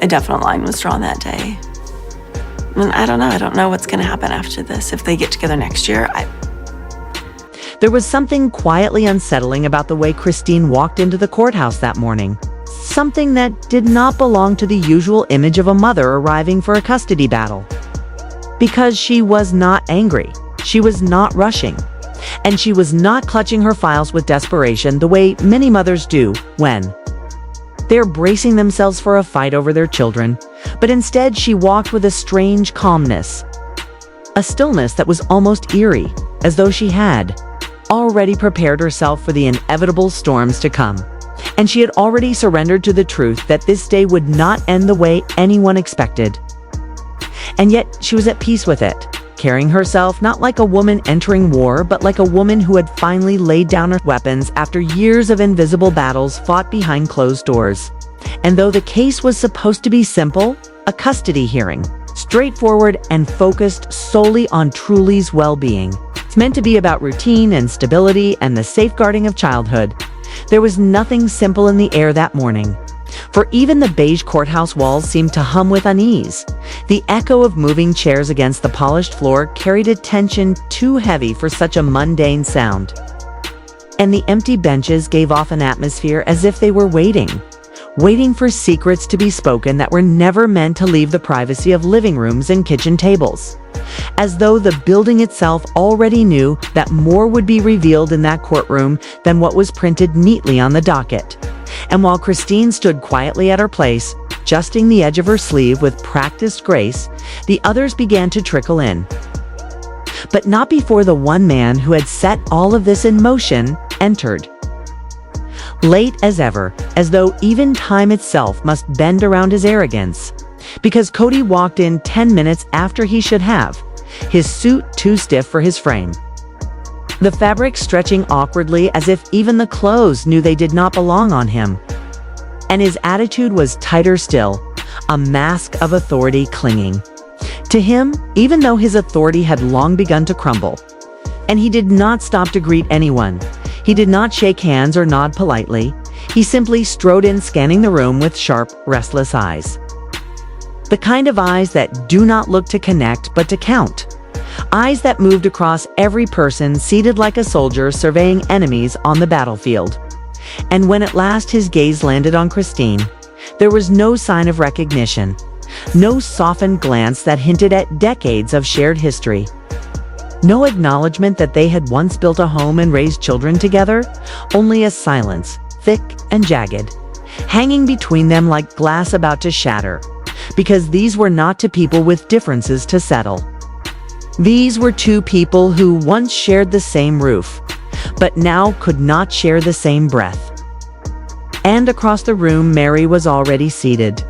A definite line was drawn that day. And I don't know what's going to happen after this. If they get together next year, There was something quietly unsettling about the way Christine walked into the courthouse that morning. Something that did not belong to the usual image of a mother arriving for a custody battle. Because she was not angry, she was not rushing, and she was not clutching her files with desperation the way many mothers do when they're bracing themselves for a fight over their children, but instead she walked with a strange calmness, a stillness that was almost eerie, as though she had already prepared herself for the inevitable storms to come. And she had already surrendered to the truth that this day would not end the way anyone expected. And yet she was at peace with it, carrying herself not like a woman entering war, but like a woman who had finally laid down her weapons after years of invisible battles fought behind closed doors. And though the case was supposed to be simple, a custody hearing, straightforward and focused solely on Truly's well-being, it's meant to be about routine and stability and the safeguarding of childhood, there was nothing simple in the air that morning. For even the beige courthouse walls seemed to hum with unease. The echo of moving chairs against the polished floor carried a tension too heavy for such a mundane sound. And the empty benches gave off an atmosphere as if they were waiting for secrets to be spoken that were never meant to leave the privacy of living rooms and kitchen tables. As though the building itself already knew that more would be revealed in that courtroom than what was printed neatly on the docket. And while Christine stood quietly at her place, adjusting the edge of her sleeve with practiced grace, the others began to trickle in. But not before the one man who had set all of this in motion entered. Late as ever, as though even time itself must bend around his arrogance. Because Kody walked in 10 minutes after he should have, his suit too stiff for his frame. The fabric stretching awkwardly as if even the clothes knew they did not belong on him. And his attitude was tighter still, a mask of authority clinging to him, even though his authority had long begun to crumble. And he did not stop to greet anyone. He did not shake hands or nod politely. He simply strode in, scanning the room with sharp, restless eyes. The kind of eyes that do not look to connect, but to count. Eyes that moved across every person seated like a soldier surveying enemies on the battlefield. And when at last his gaze landed on Christine, there was no sign of recognition, no softened glance that hinted at decades of shared history. No acknowledgement that they had once built a home and raised children together, only a silence, thick and jagged, hanging between them like glass about to shatter. Because these were not two people with differences to settle. These were two people who once shared the same roof, but now could not share the same breath. And across the room, Mary was already seated.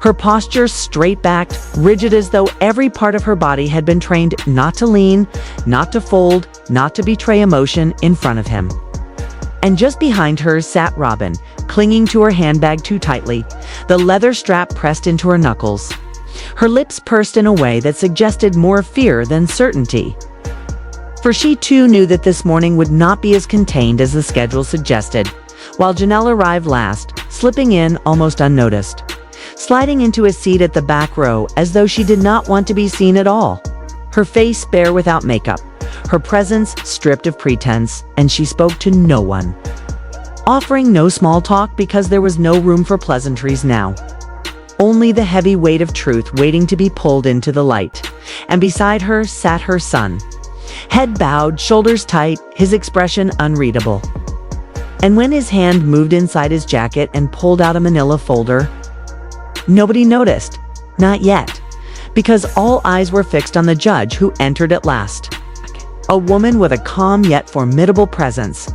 Her posture straight-backed, rigid as though every part of her body had been trained not to lean, not to fold, not to betray emotion in front of him. And just behind her sat Robyn, clinging to her handbag too tightly, the leather strap pressed into her knuckles. Her lips pursed in a way that suggested more fear than certainty. For she too knew that this morning would not be as contained as the schedule suggested, while Janelle arrived last, slipping in almost unnoticed, sliding into a seat at the back row as though she did not want to be seen at all. Her face bare without makeup, her presence stripped of pretense, and she spoke to no one, offering no small talk because there was no room for pleasantries now. Only the heavy weight of truth waiting to be pulled into the light. And beside her sat her son, head bowed, shoulders tight, his expression unreadable. And when his hand moved inside his jacket and pulled out a manila folder, nobody noticed, not yet, because all eyes were fixed on the judge who entered at last. A woman with a calm yet formidable presence,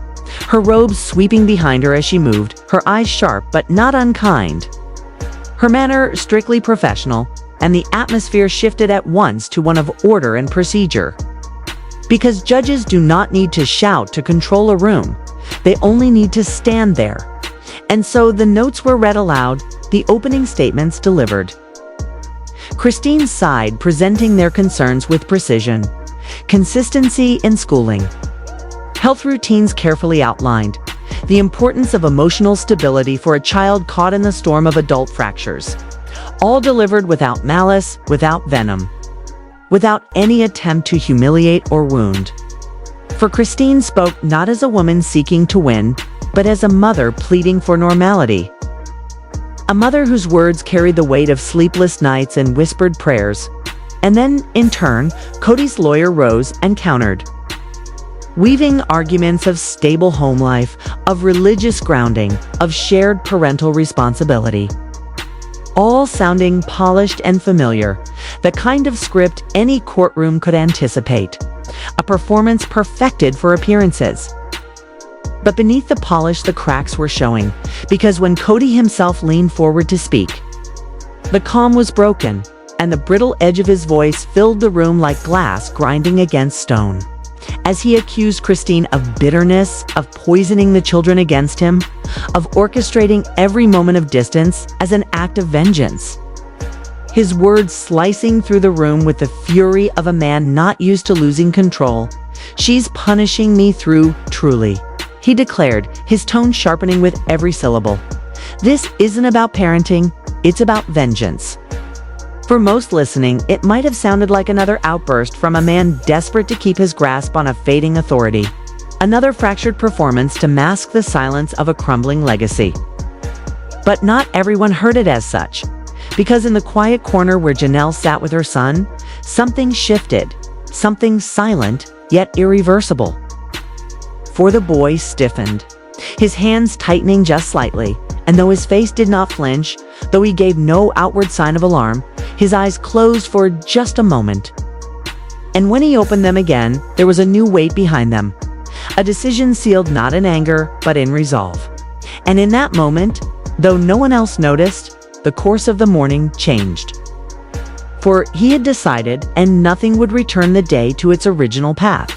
her robes sweeping behind her as she moved, her eyes sharp but not unkind. Her manner strictly professional, and the atmosphere shifted at once to one of order and procedure. Because judges do not need to shout to control a room, they only need to stand there. And so the notes were read aloud, the opening statements delivered. Christine sighed, presenting their concerns with precision. Consistency in schooling. Health routines carefully outlined. The importance of emotional stability for a child caught in the storm of adult fractures. All delivered without malice, without venom, without any attempt to humiliate or wound. For Christine spoke not as a woman seeking to win, but as a mother pleading for normality. A mother whose words carried the weight of sleepless nights and whispered prayers. And then, in turn, Kody's lawyer rose and countered, weaving arguments of stable home life, of religious grounding, of shared parental responsibility. All sounding polished and familiar, the kind of script any courtroom could anticipate. A performance perfected for appearances. But beneath the polish, the cracks were showing, because when Kody himself leaned forward to speak, the calm was broken, and the brittle edge of his voice filled the room like glass grinding against stone. As he accused Christine of bitterness, of poisoning the children against him, of orchestrating every moment of distance as an act of vengeance. His words slicing through the room with the fury of a man not used to losing control. "She's punishing me through, truly," he declared, his tone sharpening with every syllable. "This isn't about parenting, it's about vengeance." For most listening, it might have sounded like another outburst from a man desperate to keep his grasp on a fading authority. Another fractured performance to mask the silence of a crumbling legacy. But not everyone heard it as such, because in the quiet corner where Janelle sat with her son, something shifted, something silent yet irreversible. For the boy stiffened, his hands tightening just slightly, and though his face did not flinch, though he gave no outward sign of alarm, his eyes closed for just a moment. And when he opened them again, there was a new weight behind them. A decision sealed not in anger, but in resolve. And in that moment, though no one else noticed, the course of the morning changed. For he had decided, and nothing would return the day to its original path.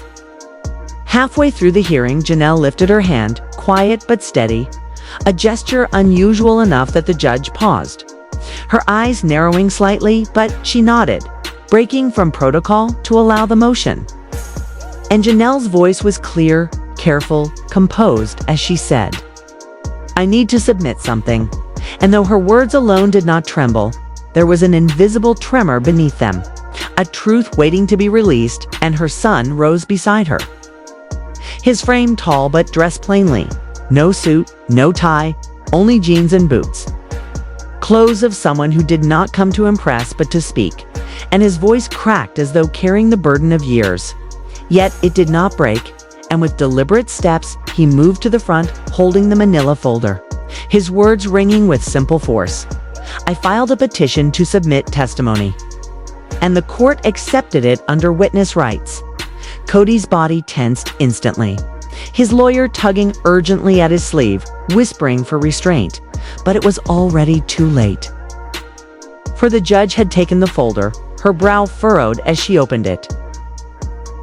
Halfway through the hearing, Janelle lifted her hand, quiet but steady, a gesture unusual enough that the judge paused. Her eyes narrowing slightly, but she nodded, breaking from protocol to allow the motion. And Janelle's voice was clear, careful, composed as she said, "I need to submit something." And though her words alone did not tremble, there was an invisible tremor beneath them, a truth waiting to be released, and her son rose beside her. His frame tall but dressed plainly. No suit, no tie, only jeans and boots. Clothes of someone who did not come to impress but to speak, and his voice cracked as though carrying the burden of years. Yet it did not break, and with deliberate steps, he moved to the front, holding the manila folder. His words ringing with simple force. "I filed a petition to submit testimony." And the court accepted it under witness rights. Kody's body tensed instantly. His lawyer tugging urgently at his sleeve, whispering for restraint, but it was already too late. For the judge had taken the folder, her brow furrowed as she opened it.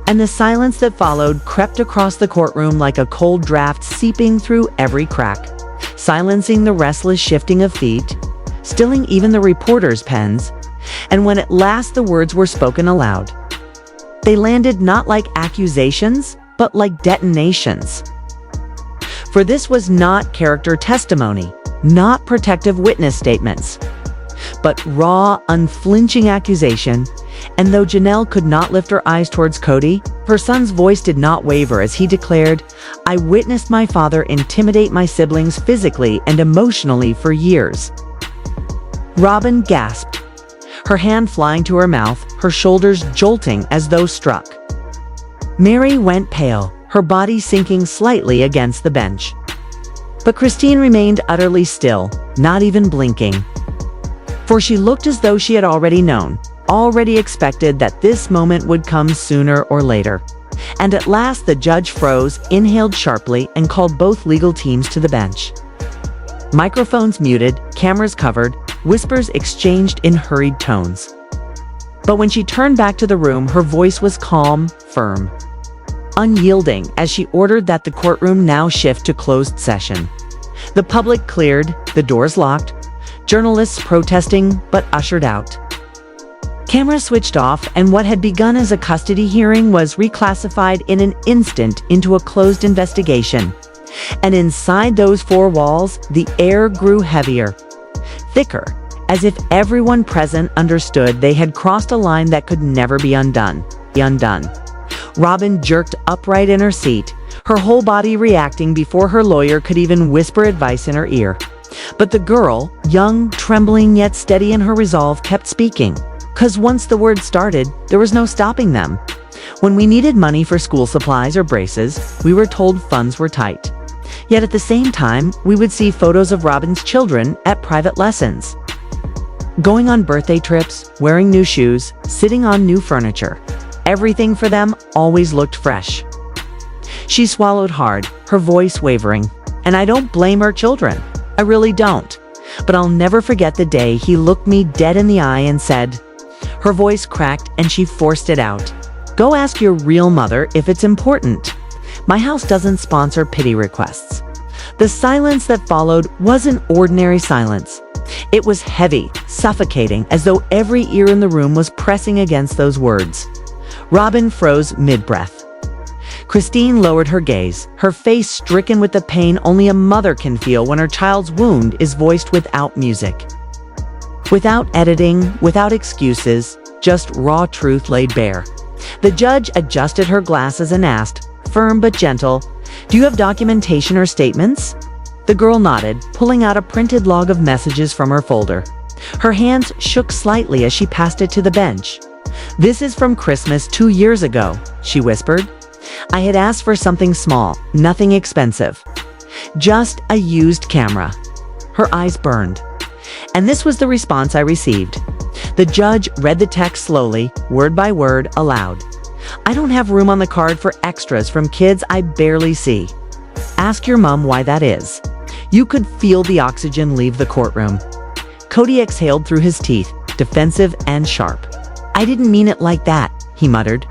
And the silence that followed crept across the courtroom like a cold draft seeping through every crack, silencing the restless shifting of feet, stilling even the reporters' pens, and when at last the words were spoken aloud, they landed not like accusations, but like detonations. For this was not character testimony, not protective witness statements, but raw, unflinching accusation. And though Janelle could not lift her eyes towards Kody, her son's voice did not waver as he declared, "I witnessed my father intimidate my siblings physically and emotionally for years." Robyn gasped, her hand flying to her mouth, her shoulders jolting as though struck. Mary went pale, her body sinking slightly against the bench. But Christine remained utterly still, not even blinking. For she looked as though she had already known, already expected that this moment would come sooner or later. And at last the judge froze, inhaled sharply, and called both legal teams to the bench. Microphones muted, cameras covered, whispers exchanged in hurried tones. But when she turned back to the room, her voice was calm, firm, unyielding, as she ordered that the courtroom now shift to closed session. The public cleared, the doors locked, journalists protesting but ushered out. Cameras switched off, and what had begun as a custody hearing was reclassified in an instant into a closed investigation. And inside those four walls, the air grew heavier, thicker, as if everyone present understood they had crossed a line that could never be undone. Robyn jerked upright in her seat, her whole body reacting before her lawyer could even whisper advice in her ear. But the girl, young, trembling yet steady in her resolve, kept speaking. 'Cause once the words started, there was no stopping them. When we needed money for school supplies or braces, we were told funds were tight. Yet at the same time, we would see photos of Robyn's children at private lessons, going on birthday trips, wearing new shoes, sitting on new furniture. Everything for them always looked fresh. She swallowed hard, her voice wavering. And I don't blame her children. I really don't. But I'll never forget the day he looked me dead in the eye and said, her voice cracked and she forced it out, "Go ask your real mother if it's important. My house doesn't sponsor pity requests." The silence that followed wasn't ordinary silence. It was heavy, suffocating, as though every ear in the room was pressing against those words. Robyn froze mid-breath. Christine lowered her gaze, her face stricken with the pain only a mother can feel when her child's wound is voiced without music. Without editing, without excuses, just raw truth laid bare. The judge adjusted her glasses and asked, firm but gentle, "Do you have documentation or statements?" The girl nodded, pulling out a printed log of messages from her folder. Her hands shook slightly as she passed it to the bench. "This is from Christmas 2 years ago," she whispered. "I had asked for something small, nothing expensive. Just a used camera." Her eyes burned. And this was the response I received. The judge read the text slowly, word by word, aloud. "I don't have room on the card for extras from kids I barely see. Ask your mom why that is." You could feel the oxygen leave the courtroom. Kody exhaled through his teeth, defensive and sharp. "I didn't mean it like that," he muttered.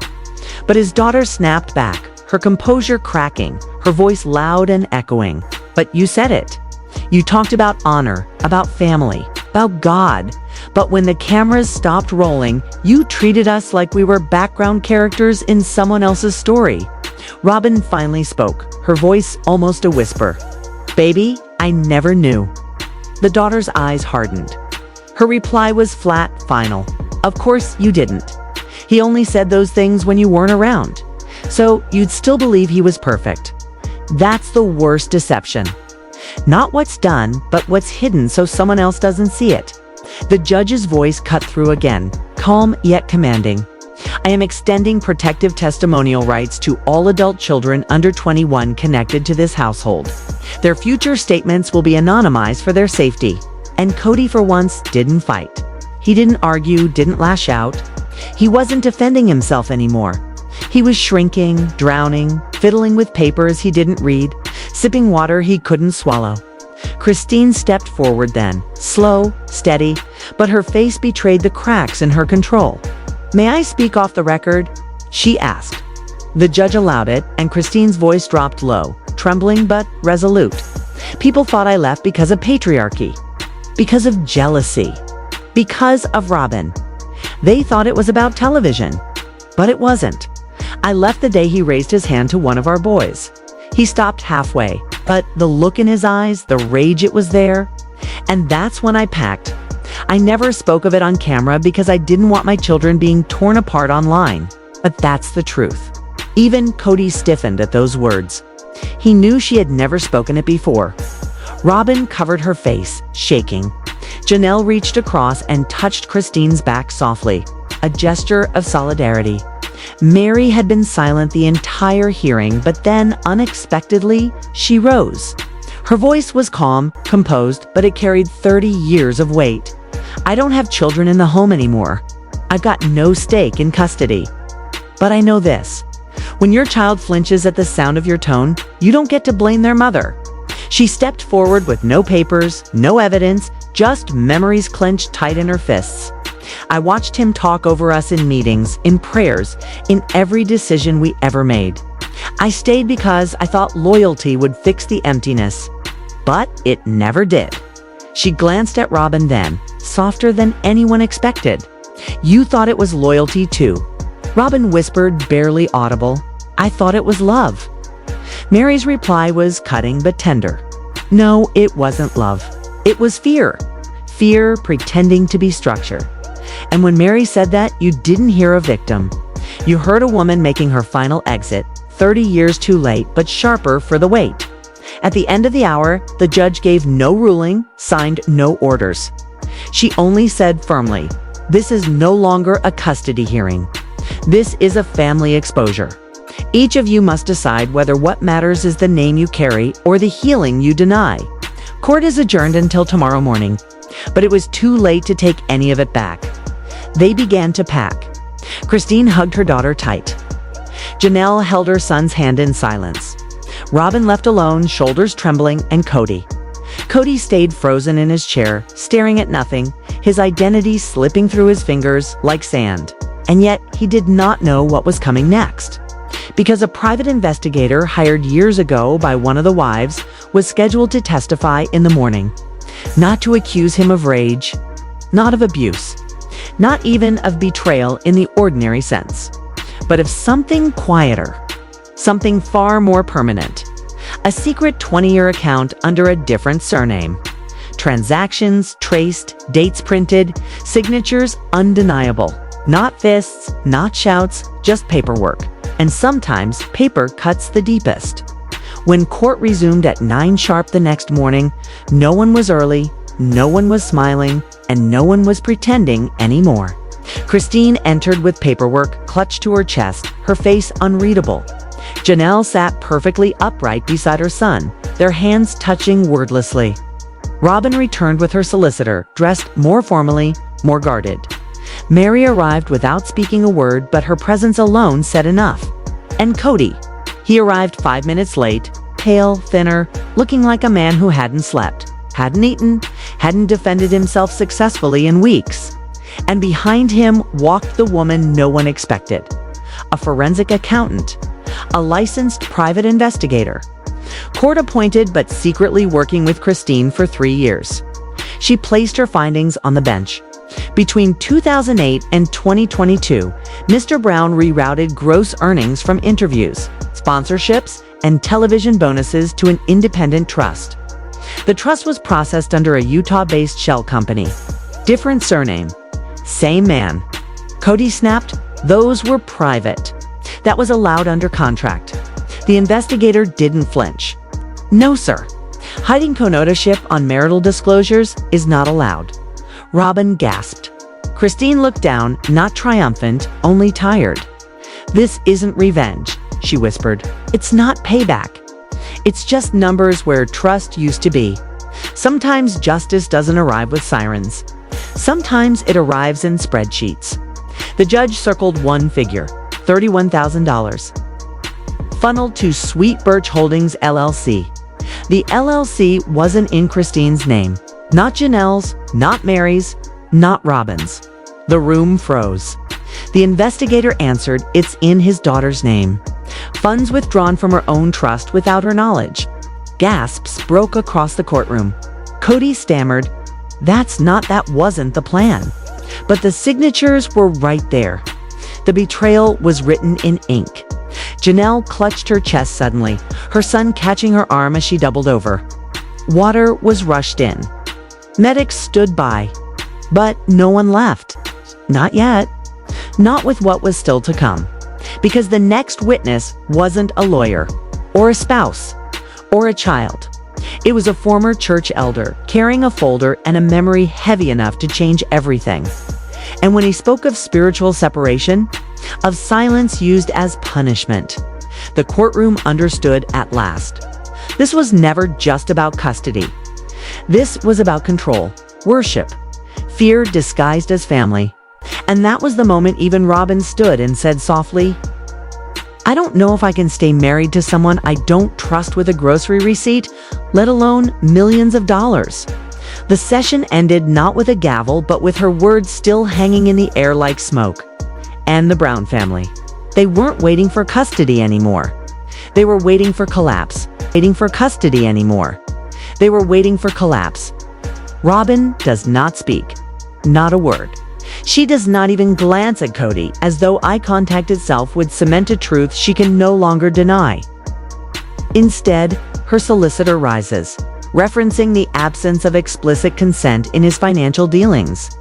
But his daughter snapped back, her composure cracking, her voice loud and echoing. "But you said it. You talked about honor, about family, about God. But when the cameras stopped rolling, you treated us like we were background characters in someone else's story." Robyn finally spoke, her voice almost a whisper. "Baby, I never knew." The daughter's eyes hardened. Her reply was flat, final. "Of course you didn't. He only said those things when you weren't around. So you'd still believe he was perfect. That's the worst deception. Not what's done, but what's hidden so someone else doesn't see it." The judge's voice cut through again, calm yet commanding. "I am extending protective testimonial rights to all adult children under 21 connected to this household. Their future statements will be anonymized for their safety." And Kody, for once, didn't fight. He didn't argue, didn't lash out. He wasn't defending himself anymore. He was shrinking, drowning, fiddling with papers he didn't read, sipping water he couldn't swallow. Christine stepped forward then, slow, steady, but her face betrayed the cracks in her control. "May I speak off the record?" she asked. The judge allowed it, and Christine's voice dropped low, trembling but resolute. "People thought I left because of patriarchy, because of jealousy, because of Robyn. They thought it was about television, but it wasn't. I left the day he raised his hand to one of our boys." He stopped halfway, but the look in his eyes, the rage, it was there. "And that's when I packed. I never spoke of it on camera because I didn't want my children being torn apart online. But that's the truth." Even Kody stiffened at those words. He knew she had never spoken it before. Robyn covered her face, shaking. Janelle reached across and touched Christine's back softly, a gesture of solidarity. Mary had been silent the entire hearing, but then, unexpectedly, she rose. Her voice was calm, composed, but it carried 30 years of weight. "I don't have children in the home anymore. I've got no stake in custody. But I know this. When your child flinches at the sound of your tone, you don't get to blame their mother." She stepped forward with no papers, no evidence, just memories clenched tight in her fists. "I watched him talk over us in meetings, in prayers, in every decision we ever made. I stayed because I thought loyalty would fix the emptiness. But it never did." She glanced at Robyn then, softer than anyone expected. "You thought it was loyalty too." Robyn whispered, barely audible, "I thought it was love." Mary's reply was cutting but tender. No, it wasn't love. It was fear. Fear pretending to be structure. And when Mary said that, you didn't hear a victim. You heard a woman making her final exit, 30 years too late, but sharper for the wait. At the end of the hour, the judge gave no ruling, signed no orders. She only said firmly, "This is no longer a custody hearing. This is a family exposure. Each of you must decide whether what matters is the name you carry or the healing you deny. Court is adjourned until tomorrow morning." But it was too late to take any of it back. They began to pack. Christine hugged her daughter tight. Janelle held her son's hand in silence. Robyn left alone, shoulders trembling, and Kody. Kody stayed frozen in his chair, staring at nothing, his identity slipping through his fingers like sand. And yet, he did not know what was coming next. Because a private investigator hired years ago by one of the wives was scheduled to testify in the morning. Not to accuse him of rage, not of abuse, not even of betrayal in the ordinary sense, but of something quieter, something far more permanent. A secret 20-year account under a different surname. Transactions traced, dates printed, signatures undeniable. Not fists, not shouts, just paperwork. And sometimes paper cuts the deepest. When court resumed at 9 sharp the next morning, no one was early, no one was smiling, and no one was pretending anymore. Christine entered with paperwork clutched to her chest, her face unreadable. Janelle sat perfectly upright beside her son, their hands touching wordlessly. Robyn returned with her solicitor, dressed more formally, more guarded. Mary arrived without speaking a word, but her presence alone said enough. And Kody. He arrived 5 minutes late, pale, thinner, looking like a man who hadn't slept, hadn't eaten, hadn't defended himself successfully in weeks. And behind him walked the woman no one expected. A forensic accountant, a licensed private investigator. Court appointed but secretly working with Christine for 3 years. She placed her findings on the bench. Between 2008 and 2022, Mr. Brown rerouted gross earnings from interviews, sponsorships, and television bonuses to an independent trust. The trust was processed under a Utah-based shell company. Different surname. Same man. Kody snapped, "Those were private." That was allowed under contract. The investigator didn't flinch. "No, sir. Hiding co-ownership on marital disclosures is not allowed." Robyn gasped. Christine looked down, not triumphant, only tired. "This isn't revenge," she whispered. "It's not payback. It's just numbers where trust used to be. Sometimes justice doesn't arrive with sirens. Sometimes it arrives in spreadsheets." The judge circled one figure, $31,000. Funneled to Sweet Birch Holdings LLC. The LLC wasn't in Christine's name. Not Janelle's, not Mary's, not Robyn's. The room froze. The investigator answered, "It's in his daughter's name. Funds withdrawn from her own trust without her knowledge." Gasps broke across the courtroom. Kody stammered, That wasn't the plan." But the signatures were right there. The betrayal was written in ink. Janelle clutched her chest suddenly, her son catching her arm as she doubled over. Water was rushed in. Medics stood by. But no one left. Not yet. Not with what was still to come. Because the next witness wasn't a lawyer, or a spouse, or a child. It was a former church elder, carrying a folder and a memory heavy enough to change everything. And when he spoke of spiritual separation, of silence used as punishment, the courtroom understood at last. This was never just about custody. This was about control, worship, fear disguised as family. And that was the moment even Robyn stood and said softly, "I don't know if I can stay married to someone I don't trust with a grocery receipt, let alone millions of dollars." The session ended not with a gavel, but with her words still hanging in the air like smoke. And the Brown family. They weren't waiting for custody anymore. They were waiting for collapse, waiting for custody anymore. They were waiting for collapse. Robyn does not speak. Not a word. She does not even glance at Kody, as though eye contact itself would cement a truth she can no longer deny. Instead, her solicitor rises, referencing the absence of explicit consent in his financial dealings,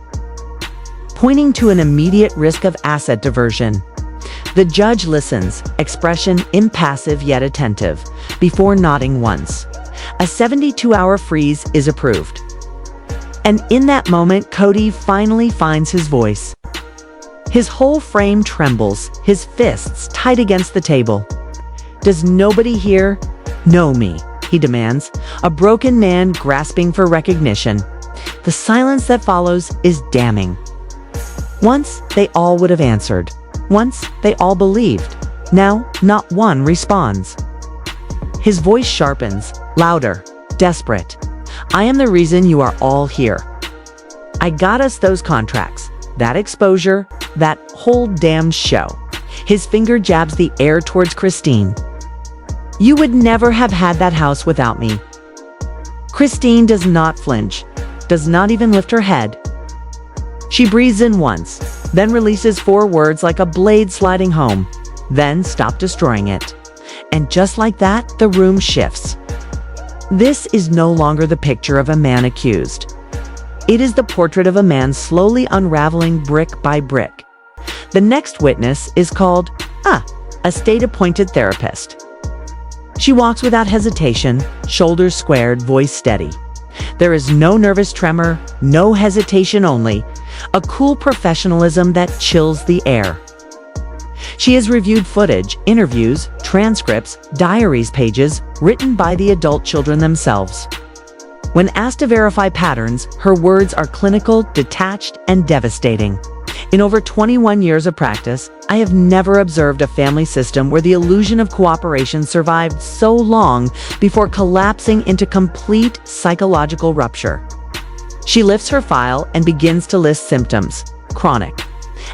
pointing to an immediate risk of asset diversion. The judge listens, expression impassive yet attentive, before nodding once. A 72-hour freeze is approved. And in that moment, Kody finally finds his voice. His whole frame trembles, his fists tight against the table. Does nobody here know me? He demands, a broken man grasping for recognition. The silence that follows is damning. Once, they all would have answered. Once, they all believed. Now, not one responds. His voice sharpens, louder, desperate. I am the reason you are all here. I got us those contracts, that exposure, that whole damned show. His finger jabs the air towards Christine. You would never have had that house without me. Christine does not flinch, does not even lift her head. She breathes in once, then releases 4 words like a blade sliding home. Then stop destroying it. And just like that, the room shifts. This is no longer the picture of a man accused. It is the portrait of a man slowly unraveling brick by brick. The next witness is called, a state-appointed therapist. She walks without hesitation, shoulders squared, voice steady. There is no nervous tremor, no hesitation only, a cool professionalism that chills the air. She has reviewed footage, interviews, transcripts, diaries pages written by the adult children themselves. When asked to verify patterns, her words are clinical, detached, and devastating. In over 21 years of practice, I have never observed a family system where the illusion of cooperation survived so long before collapsing into complete psychological rupture. She lifts her file and begins to list symptoms. Chronic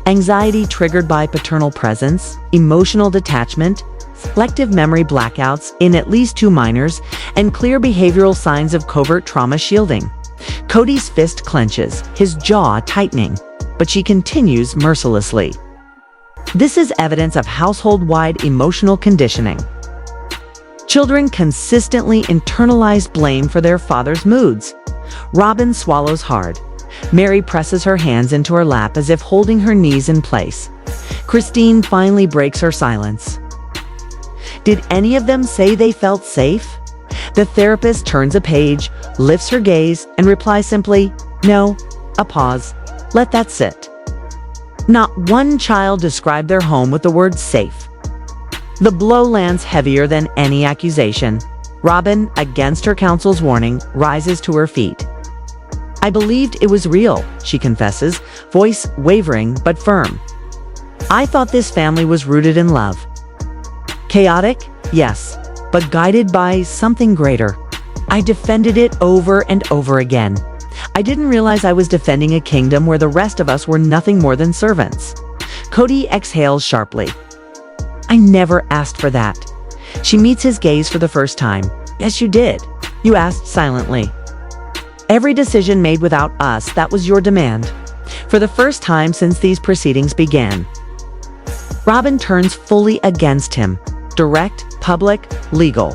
anxiety triggered by paternal presence, emotional detachment, selective memory blackouts in at least 2 minors, and clear behavioral signs of covert trauma shielding. Kody's fist clenches, his jaw tightening, but she continues mercilessly. This is evidence of household-wide emotional conditioning. Children consistently internalize blame for their father's moods. Robyn swallows hard. Mary presses her hands into her lap as if holding her knees in place. Christine finally breaks her silence. Did any of them say they felt safe? The therapist turns a page, lifts her gaze, and replies simply, no. A pause. Let that sit. Not one child described their home with the word safe. The blow lands heavier than any accusation. Robyn, against her counsel's warning, rises to her feet. I believed it was real, she confesses, voice wavering but firm. I thought this family was rooted in love. Chaotic? Yes, but guided by something greater. I defended it over and over again. I didn't realize I was defending a kingdom where the rest of us were nothing more than servants. Kody exhales sharply. I never asked for that. She meets his gaze for the first time. Yes, you did. You asked silently. Every decision made without us, that was your demand. For the first time since these proceedings began. Robyn turns fully against him. Direct, public, legal.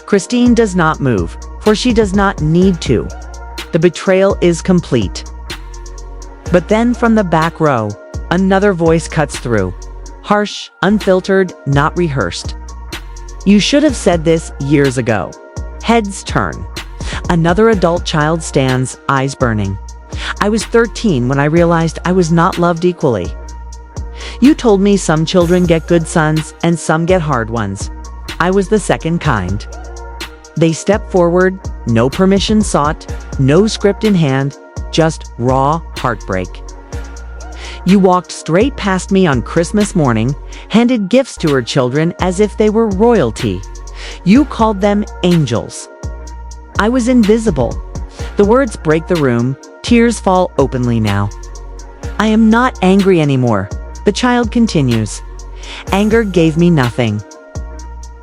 Christine does not move, for she does not need to. The betrayal is complete. But then from the back row, another voice cuts through. Harsh, unfiltered, not rehearsed. You should have said this years ago. Heads turn. Another adult child stands, eyes burning. I was 13 when I realized I was not loved equally. You told me some children get good sons and some get hard ones. I was the second kind. They step forward, no permission sought, no script in hand, just raw heartbreak. You walked straight past me on Christmas morning, handed gifts to her children as if they were royalty. You called them angels. I was invisible. The words break the room, tears fall openly now. I am not angry anymore. The child continues. Anger gave me nothing.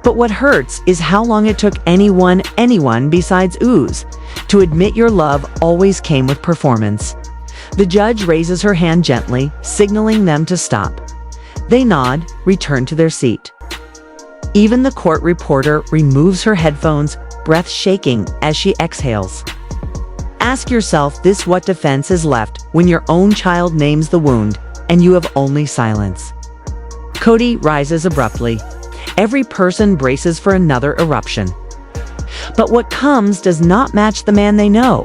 But what hurts is how long it took anyone besides Ooze to admit your love always came with performance. The judge raises her hand gently, signaling them to stop. They nod, return to their seat. Even the court reporter removes her headphones, breath shaking as she exhales. Ask yourself this: what defense is left when your own child names the wound and you have only silence? Kody rises abruptly. Every person braces for another eruption. But what comes does not match the man they know.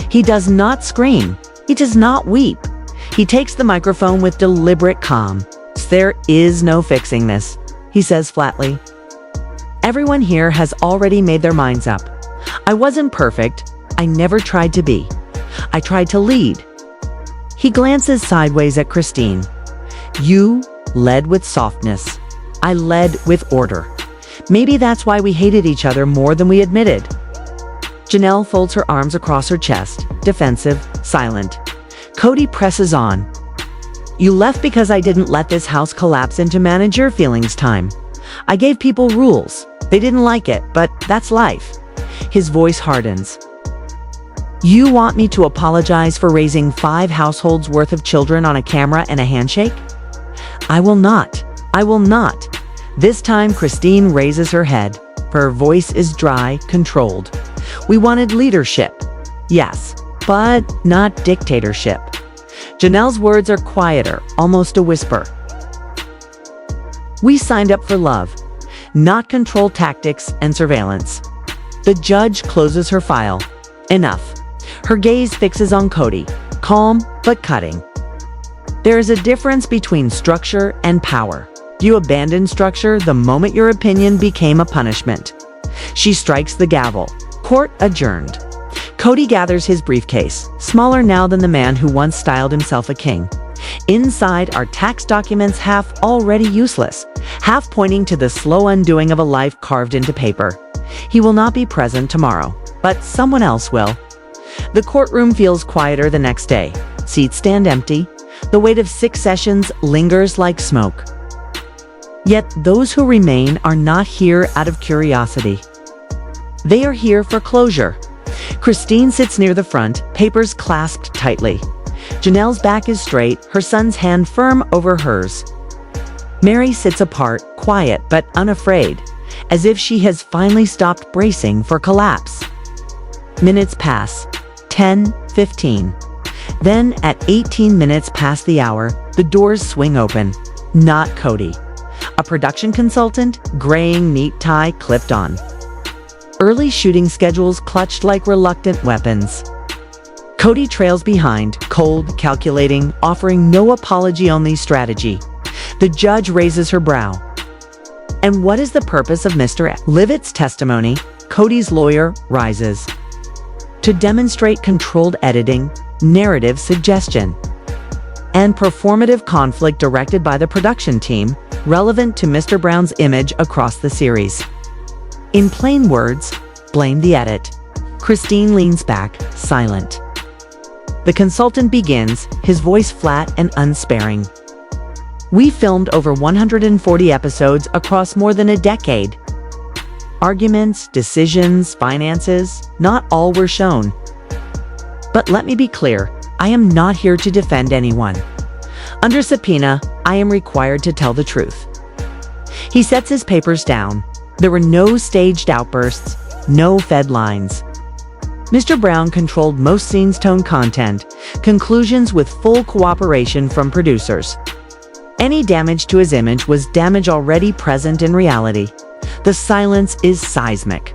He does not scream. He does not weep. He takes the microphone with deliberate calm. "There is no fixing this," he says flatly. "Everyone here has already made their minds up. I wasn't perfect. I never tried to be. I tried to lead." He glances sideways at Christine. "You led with softness. I led with order. Maybe that's why we hated each other more than we admitted." Janelle folds her arms across her chest, defensive, silent. Kody presses on. "You left because I didn't let this house collapse into manage your feelings time. I gave people rules. They didn't like it, but that's life." His voice hardens. "You want me to apologize for raising 5 households worth of children on a camera and a handshake? I will not. I will not." This time, Christine raises her head. Her voice is dry, controlled. "We wanted leadership. Yes, but not dictatorship." Janelle's words are quieter, almost a whisper. "We signed up for love, not control tactics and surveillance." The judge closes her file. Enough. Her gaze fixes on Kody, calm but cutting. "There is a difference between structure and power. You abandoned structure the moment your opinion became a punishment." She strikes the gavel. Court adjourned. Kody gathers his briefcase, smaller now than the man who once styled himself a king. Inside are tax documents, half already useless, half pointing to the slow undoing of a life carved into paper. He will not be present tomorrow, but someone else will. The courtroom feels quieter the next day. Seats stand empty. The weight of 6 sessions lingers like smoke. Yet those who remain are not here out of curiosity. They are here for closure. Christine sits near the front, papers clasped tightly. Janelle's back is straight, her son's hand firm over hers. Mary sits apart, quiet but unafraid, as if she has finally stopped bracing for collapse. Minutes pass. 10, 15. Then, at 18 minutes past the hour, the doors swing open. Not Kody. A production consultant, graying neat tie clipped on. Early shooting schedules clutched like reluctant weapons. Kody trails behind, cold, calculating, offering no apology-only strategy. The judge raises her brow. "And what is the purpose of Mr. Livett's testimony?" Kody's lawyer rises. "To demonstrate controlled editing, narrative suggestion, and performative conflict directed by the production team, relevant to Mr. Brown's image across the series. In plain words, blame the edit." Christine leans back, silent. The consultant begins, his voice flat and unsparing. "We filmed over 140 episodes across more than a decade. Arguments, decisions, finances, not all were shown. But let me be clear, I am not here to defend anyone. Under subpoena, I am required to tell the truth." He sets his papers down. There were no staged outbursts, no fed lines. Mr. Brown controlled most scenes' tone content, conclusions with full cooperation from producers. Any damage to his image was damage already present in reality. The silence is seismic.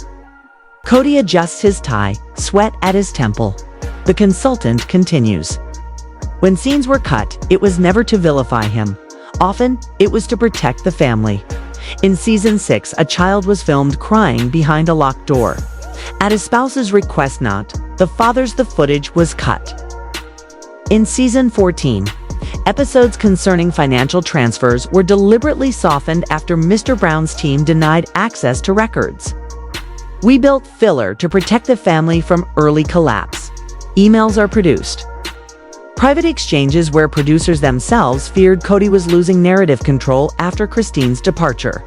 Kody adjusts his tie, sweat at his temple. The consultant continues. "When scenes were cut, it was never to vilify him. Often, it was to protect the family. In season 6, a child was filmed crying behind a locked door. At his spouse's request the father's footage was cut. In season 14, episodes concerning financial transfers were deliberately softened after Mr. Brown's team denied access to records. We built filler to protect the family from early collapse. Emails are produced. Private exchanges where producers themselves feared Kody was losing narrative control after Christine's departure.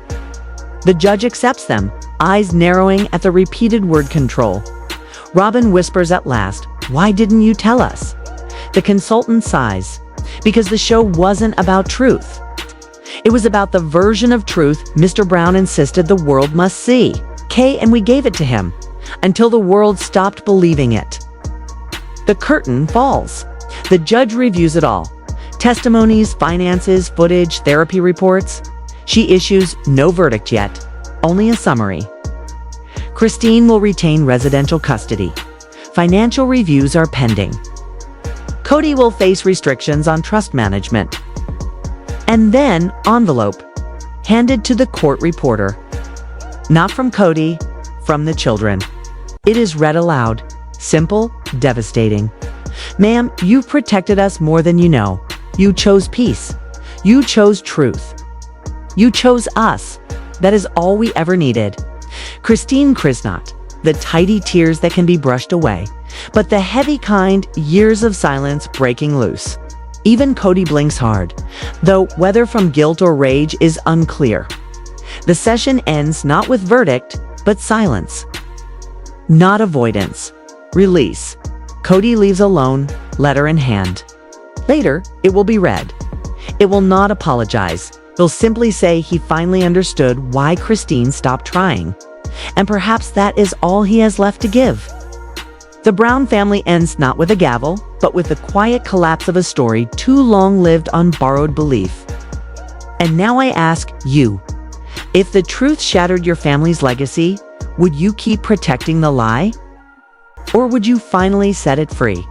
The judge accepts them, eyes narrowing at the repeated word control. Robyn whispers at last, "Why didn't you tell us?" The consultant sighs, "Because the show wasn't about truth. It was about the version of truth Mr. Brown insisted the world must see. And we gave it to him, until the world stopped believing it. The curtain falls. The judge reviews it all. Testimonies, finances, footage, therapy reports. She issues no verdict yet, only a summary. Christine will retain residential custody. Financial reviews are pending. Kody will face restrictions on trust management. And then, envelope, handed to the court reporter. Not from Kody, from the children. It is read aloud. Simple, devastating. Ma'am, you've protected us more than you know. You chose peace. You chose truth. You chose us. That is all we ever needed. Christine Krisnot, the tidy tears that can be brushed away, but the heavy kind, years of silence breaking loose. Even Kody blinks hard, though whether from guilt or rage is unclear. The session ends not with verdict, but silence. Not avoidance. Release. Kody leaves alone, letter in hand. Later, it will be read. It will not apologize. He'll simply say he finally understood why Christine stopped trying. And perhaps that is all he has left to give. The Brown family ends not with a gavel, but with the quiet collapse of a story too long lived on borrowed belief. And now I ask you, if the truth shattered your family's legacy, would you keep protecting the lie? Or would you finally set it free?